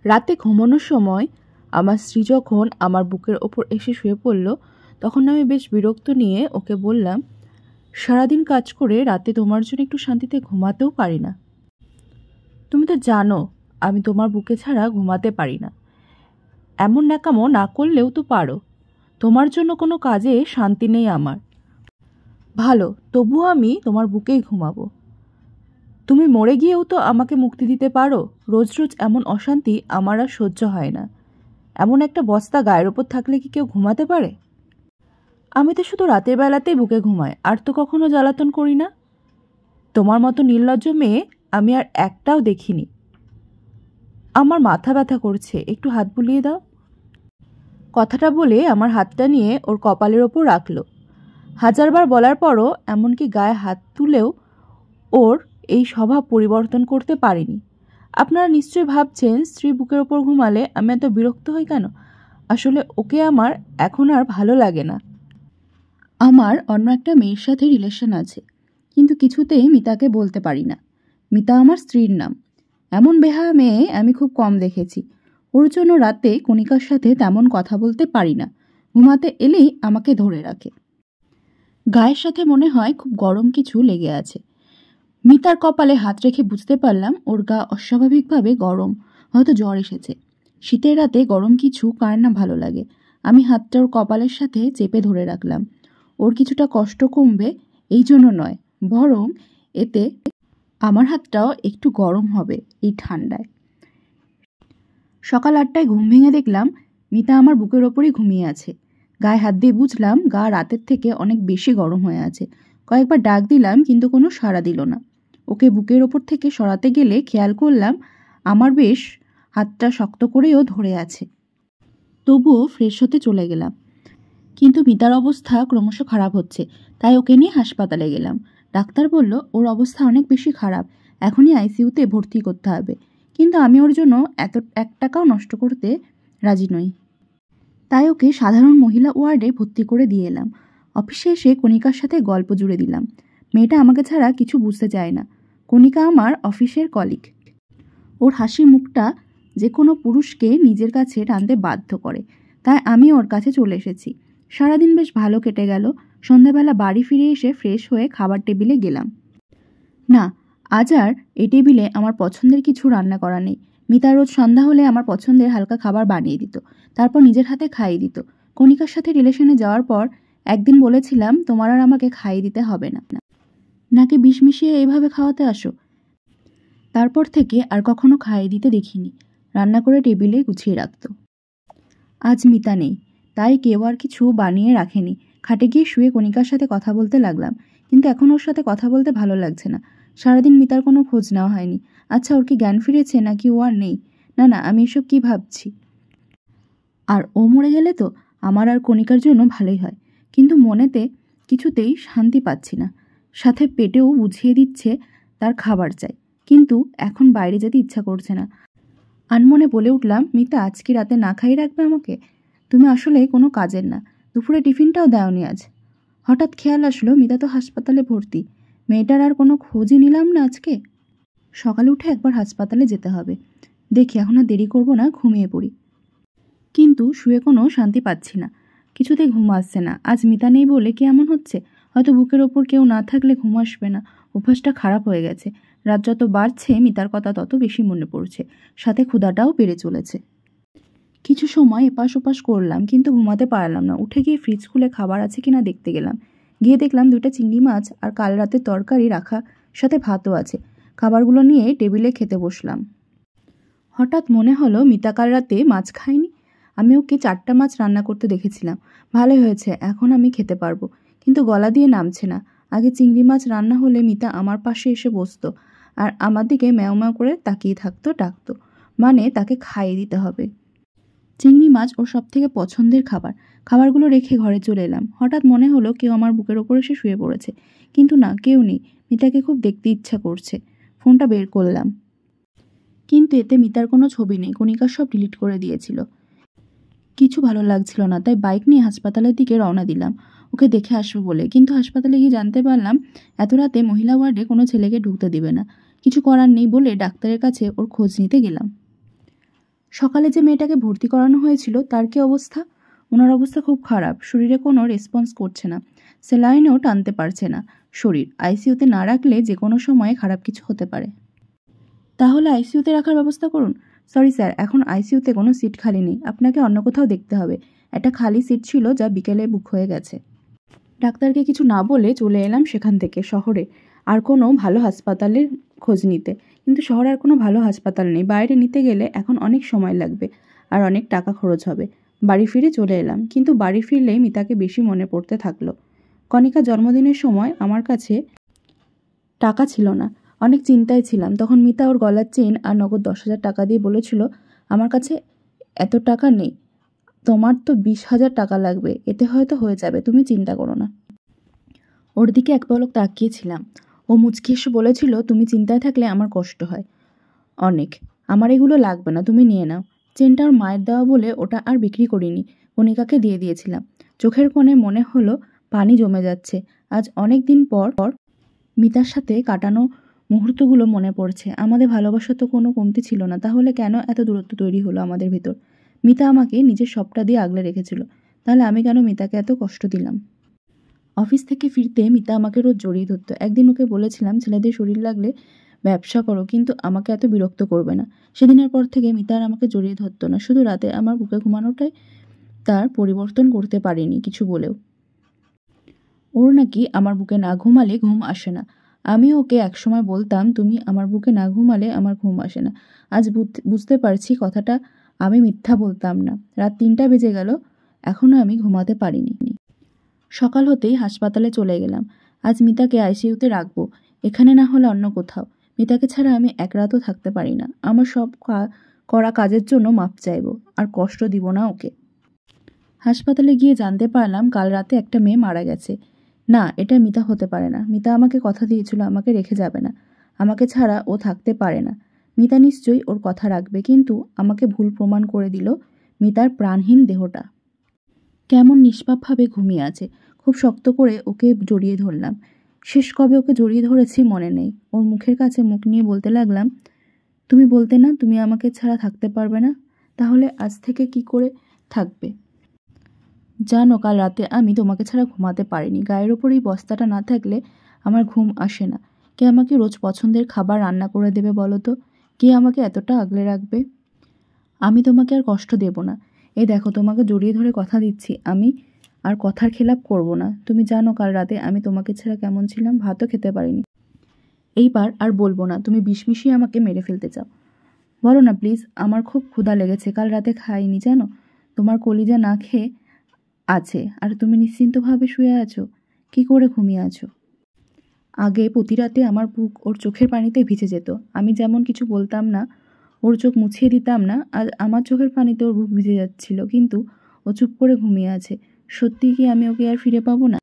রাতে ঘুমানোর সময় আমার স্ত্রী যখন আমার বুকের ওপর এসে শুয়ে পড়ল, তখন আমি বেশ বিরক্ত নিয়ে ওকে বললাম, সারাদিন কাজ করে রাতে তোমার জন্য একটু শান্তিতে ঘুমাতেও পারি না। তুমি তো জানো আমি তোমার বুকে ছাড়া ঘুমাতে পারি না। এমন ন্যাকামো না করলেও তো পারো। তোমার জন্য কোনো কাজে শান্তি নেই আমার। ভালো, তবুও আমি তোমার বুকেই ঘুমাবো। তুমি মরে গিয়েও তো আমাকে মুক্তি দিতে পারো। রোজ রোজ এমন অশান্তি আমার আর সহ্য হয় না। এমন একটা বস্তা গায়ের ওপর থাকলে কি কেউ ঘুমাতে পারে? আমি তো শুধু রাতের বেলাতেই বুকে ঘুমাই, আর তো কখনো জ্বালাতন করি না। তোমার মতো নির্লজ্জ মেয়ে আমি আর একটাও দেখিনি। আমার মাথা ব্যথা করছে, একটু হাত বুলিয়ে দাও। কথাটা বলে আমার হাতটা নিয়ে ওর কপালের ওপর রাখল। হাজারবার বলার পরও এমনকি গায়ে হাত তুলেও ওর এই স্বভাব পরিবর্তন করতে পারিনি। আপনারা নিশ্চয়ই ভাবছেন স্ত্রী বুকের ওপর ঘুমালে আমি এত বিরক্ত হই কেন। আসলে ওকে আমার এখন আর ভালো লাগে না। আমার অন্য একটা মেয়ের সাথে রিলেশন আছে, কিন্তু কিছুতেই মিতাকে বলতে পারি না। মিতা আমার স্ত্রীর নাম। এমন বেহায়া মেয়ে আমি খুব কম দেখেছি। ওর জন্য রাতে কণিকার সাথে তেমন কথা বলতে পারি না। ঘুমাতে এলেই আমাকে ধরে রাখে। গায়ের সাথে মনে হয় খুব গরম কিছু লেগে আছে। মিতার কপালে হাত রেখে বুঝতে পারলাম ওর গা অস্বাভাবিকভাবে গরম, হয়তো জ্বর এসেছে। শীতের রাতে গরম কিছু কার না ভালো লাগে। আমি হাতটা ওর কপালের সাথে চেপে ধরে রাখলাম। ওর কিছুটা কষ্ট কমবে এই জন্য নয়, বরং এতে আমার হাতটাও একটু গরম হবে এই ঠান্ডায়। সকাল 8টায় ঘুম ভেঙে দেখলাম মিতা আমার বুকের ওপরই ঘুমিয়ে আছে। গায়ে হাত দিয়ে বুঝলাম গা রাতের থেকে অনেক বেশি গরম হয়ে আছে। কয়েকবার ডাক দিলাম, কিন্তু কোনো সাড়া দিল না। ওকে বুকের ওপর থেকে সরাতে গেলে খেয়াল করলাম আমার বেশ হাতটা শক্ত করেও ধরে আছে। তবুও ফ্রেশ হতে চলে গেলাম, কিন্তু মিতার অবস্থা ক্রমশ খারাপ হচ্ছে। তাই ওকে নিয়ে হাসপাতালে গেলাম। ডাক্তার বলল ওর অবস্থা অনেক বেশি খারাপ, এখনই আইসিইউতে ভর্তি করতে হবে। কিন্তু আমি ওর জন্য এত 1 টাকাও নষ্ট করতে রাজি নই। তাই ওকে সাধারণ মহিলা ওয়ার্ডে ভর্তি করে দিয়ে এলাম। অফিসে এসে কণিকার সাথে গল্প জুড়ে দিলাম। মেয়েটা আমাকে ছাড়া কিছু বুঝতে চায় না। কণিকা আমার অফিসের কলিগ। ওর হাসি মুখটা যে কোনো পুরুষকে নিজের কাছে টানতে বাধ্য করে। তাই আমি ওর কাছে চলে এসেছি। সারাদিন বেশ ভালো কেটে গেল। সন্ধ্যাবেলা বাড়ি ফিরে এসে ফ্রেশ হয়ে খাবার টেবিলে গেলাম। না, আজ আর এই টেবিলে আমার পছন্দের কিছু রান্না করা নেই। মিতা রোজ সন্ধ্যা হলে আমার পছন্দের হালকা খাবার বানিয়ে দিত, তারপর নিজের হাতে খাইয়ে দিত। কণিকার সাথে রিলেশনে যাওয়ার পর একদিন বলেছিলাম তোমার আর আমাকে খাইয়ে দিতে হবে না, নাকি বিষ মিশিয়ে এইভাবে খাওয়াতে আসো। তারপর থেকে আর কখনো খাইয়ে দিতে দেখিনি। রান্না করে টেবিলে গুছিয়ে রাখত। আজ মিতা নেই, তাই কেউ আর কিছু বানিয়ে রাখেনি। খাটে গিয়ে শুয়ে কণিকার সাথে কথা বলতে লাগলাম, কিন্তু এখন ওর সাথে কথা বলতে ভালো লাগছে না। সারাদিন মিতার কোনো খোঁজ নেওয়া হয়নি। আচ্ছা, ওর কি জ্ঞান ফিরেছে নাকি ও আর নেই? না না, আমি এসব কি ভাবছি। আর ও মরে গেলে তো আমার আর কণিকার জন্য ভালোই হয়, কিন্তু মনেতে কিছুতেই শান্তি পাচ্ছি না। সাথে পেটেও বুঝিয়ে দিচ্ছে তার খাবার চাই, কিন্তু এখন বাইরে যেতে ইচ্ছা করছে না। আনমনে বলে উঠলাম, মিতা আজ কি রাতে না খাইয়ে রাখবে আমাকে? তুমি আসলে কোনো কাজের না। দুপুরে টিফিনটাও দাওনি আজ। হঠাৎ খেয়াল আসলো মিতা তো হাসপাতালে ভর্তি। মেয়েটার আর কোনো খোঁজই নিলাম না আজকে। সকালে উঠে একবার হাসপাতালে যেতে হবে। দেখি এখন আর দেরি করবো না, ঘুমিয়ে পড়ি। কিন্তু শুয়ে কোনো শান্তি পাচ্ছি না। কিছুতেই ঘুম আসছে না। আজ মিতা নেই বলে কি এমন হচ্ছে? হয়তো বুকের ওপর কেউ না থাকলে ঘুম আসবে না। অভ্যাসটা খারাপ হয়ে গেছে। রাত যত বাড়ছে মিতার কথা তত বেশি মনে পড়ছে। সাথে ক্ষুধাটাও বেড়ে চলেছে। কিছু সময় এপাশ ওপাশ করলাম, কিন্তু ঘুমাতে পারলাম না। উঠে গিয়ে ফ্রিজ খুলে খাবার আছে কিনা দেখতে গেলাম। গিয়ে দেখলাম 2টা চিংড়ি মাছ আর কাল রাতের তরকারি রাখা, সাথে ভাতও আছে। খাবারগুলো নিয়ে টেবিলে খেতে বসলাম। হঠাৎ মনে হলো মিতা কাল রাতে মাছ খায়নি। আমি ওকে 4টা মাছ রান্না করতে দেখেছিলাম। ভালোই হয়েছে, এখন আমি খেতে পারবো। কিন্তু গলা দিয়ে নামছে না। আগে চিংড়ি মাছ রান্না হলে মিতা আমার পাশে এসে বসতো আর আমার দিকে ম্যাও ম্যাও করে তাকিয়ে থাকতো, ডাকতো। মানে তাকে খাইয়ে দিতে হবে। চিংড়ি মাছ ওর সবথেকে পছন্দের খাবার। খাবারগুলো রেখে ঘরে চলে এলাম। হঠাৎ মনে হলো কেউ আমার বুকের ওপর এসে শুয়ে পড়েছে, কিন্তু না, কেউ নেই। মিতাকে খুব দেখতে ইচ্ছা করছে। ফোনটা বের করলাম, কিন্তু এতে মিতার কোনো ছবি নেই। কণিকা সব ডিলিট করে দিয়েছিল। কিছু ভালো লাগছিল না, তাই বাইক নিয়ে হাসপাতালের দিকে রওনা দিলাম ওকে দেখে আসবো বলে। কিন্তু হাসপাতালে গিয়ে জানতে পারলাম এত রাতে মহিলা ওয়ার্ডে কোনো ছেলেকে ঢুকতে দিবে না। কিছু করার নেই বলে ডাক্তারের কাছে ওর খোঁজ নিতে গেলাম। সকালে যে মেয়েটাকে ভর্তি করানো হয়েছিল তার কি অবস্থা? ওনার অবস্থা খুব খারাপ, শরীরে কোনো রেসপন্স করছে না, স্যালাইনও টানতে পারছে না। শরীর আইসিইউতে না রাখলে যে কোনো সময়ে খারাপ কিছু হতে পারে। তাহলে আইসিইউতে রাখার ব্যবস্থা করুন। সরি স্যার, এখন আইসিইউতে কোনো সিট খালি নেই, আপনাকে অন্য কোথাও দেখতে হবে। একটা খালি সিট ছিল যা বিকেলে বুক হয়ে গেছে। ডাক্তারকে কিছু না বলে চলে এলাম সেখান থেকে শহরে আর কোনো ভালো হাসপাতালের খোঁজ নিতে। কিন্তু শহরে আর কোনো ভালো হাসপাতাল নেই, বাইরে নিতে গেলে এখন অনেক সময় লাগবে আর অনেক টাকা খরচ হবে। বাড়ি ফিরে চলে এলাম, কিন্তু বাড়ি ফিরলেই মিতাকে বেশি মনে পড়তে থাকলো। কণিকা জন্মদিনের সময় আমার কাছে টাকা ছিল না, অনেক চিন্তায় ছিলাম। তখন মিতা ওর গলার চেন আর নগদ 10,000 টাকা দিয়ে বলেছিল, আমার কাছে এত টাকা নেই, তোমার তো 20,000 টাকা লাগবে, এতে হয়তো হয়ে যাবে, তুমি চিন্তা করো না। ওর দিকে এক পলক তাকিয়েছিলাম। ও মুচকি এসে বলেছিল, তুমি চিন্তায় থাকলে আমার কষ্ট হয় অনেক, আমার এগুলো লাগবে না, তুমি নিয়ে নাও। চেনটা ওর মায়ের দেওয়া বলে ওটা আর বিক্রি করিনি, কণিকাকে দিয়ে দিয়েছিলাম। চোখের কোণে মনে হলো পানি জমে যাচ্ছে। আজ অনেক দিন পর মিতার সাথে কাটানো মুহূর্তগুলো মনে পড়ছে। আমাদের ভালোবাসা তো কোনো কমতি ছিল না, তাহলে কেন এত দূরত্ব তৈরি হলো আমাদের ভিতর? মিতা আমাকে নিজের সবটা দিয়ে আগলে রেখেছিল, তাহলে আমি কেন মিতাকে এত কষ্ট দিলাম? অফিস থেকে ফিরতে মিতা আমাকে রোজ জড়িয়ে ধরতো। একদিন ওকে বলেছিলাম, ছেলেদের শরীর লাগলে ব্যবসা করো, কিন্তু আমাকে এত বিরক্ত করবে না। সেদিনের পর থেকে মিতা আর আমাকে জড়িয়ে ধরতো না, শুধু রাতে আমার বুকে ঘুমানোটাই তার পরিবর্তন করতে পারিনি কিছু বলেও। ওর নাকি আমার বুকে না ঘুমালে ঘুম আসে না। আমি ওকে একসময় বলতাম, তুমি আমার বুকে না ঘুমালে আমার ঘুম আসে না। আজ বুঝতে পারছি কথাটা আমি মিথ্যা বলতাম না। রাত 3টা বেজে গেল, এখনও আমি ঘুমাতে পারিনি। সকাল হতেই হাসপাতালে চলে গেলাম। আজ মিতাকে আইসিইউতে রাখবো, এখানে না হলে অন্য কোথাও। মিতাকে ছাড়া আমি এক রাতও থাকতে পারি না। আমার সব করা কাজের জন্য মাপ চাইবো, আর কষ্ট দিব না ওকে। হাসপাতালে গিয়ে জানতে পারলাম কাল রাতে একটা মেয়ে মারা গেছে। না, এটা মিতা হতে পারে না। মিতা আমাকে কথা দিয়েছিল আমাকে রেখে যাবে না, আমাকে ছাড়া ও থাকতে পারে না। মিতা নিশ্চয়ই ওর কথা রাখবে, কিন্তু আমাকে ভুল প্রমাণ করে দিল মিতার প্রাণহীন দেহটা কেমন নিষ্পাপভাবে ঘুমিয়ে আছে। খুব শক্ত করে ওকে জড়িয়ে ধরলাম। শেষ কবে ওকে জড়িয়ে ধরেছি মনে নেই। ওর মুখের কাছে মুখ নিয়ে বলতে লাগলাম, তুমি বলতে না তুমি আমাকে ছাড়া থাকতে পারবে না, তাহলে আজ থেকে কি করে থাকবে? জানো, কাল রাতে আমি তোমাকে ছাড়া ঘুমাতে পারিনি। গায়ের ওপর এই বস্তাটা না থাকলে আমার ঘুম আসে না। কে আমাকে রোজ পছন্দের খাবার রান্না করে দেবে বলো তো? কে আমাকে এতটা আগলে রাখবে? আমি তোমাকে আর কষ্ট দেব না। এই দেখো, তোমাকে জড়িয়ে ধরে কথা দিচ্ছি, আমি আর কথার খেলাপ করব না। তুমি জানো কাল রাতে আমি তোমাকে ছাড়া কেমন ছিলাম, ভাতও খেতে পারিনি। এইবার আর বলবো না তুমি বিষ মিশিয়ে আমাকে মেরে ফেলতে চাও। বলো না প্লিজ, আমার খুব ক্ষুধা লেগেছে, কাল রাতে খাইনি জানো। তোমার কলিজা না খেয়ে আছে, আর তুমি নিশ্চিন্তভাবে শুয়ে আছো। কি করে ঘুমিয়ে আছো? আগে প্রতি রাতে আমার বুক ওর চোখের পানিতে ভিজে যেত। আমি যেমন কিছু বলতাম না, ওর চোখ মুছিয়ে দিতাম না, আর আমার চোখের পানিতে ওর বুক ভিজে যাচ্ছিল, কিন্তু ও চুপ করে ঘুমিয়ে আছে। সত্যি কি আমি ওকে আর ফিরে পাবো না?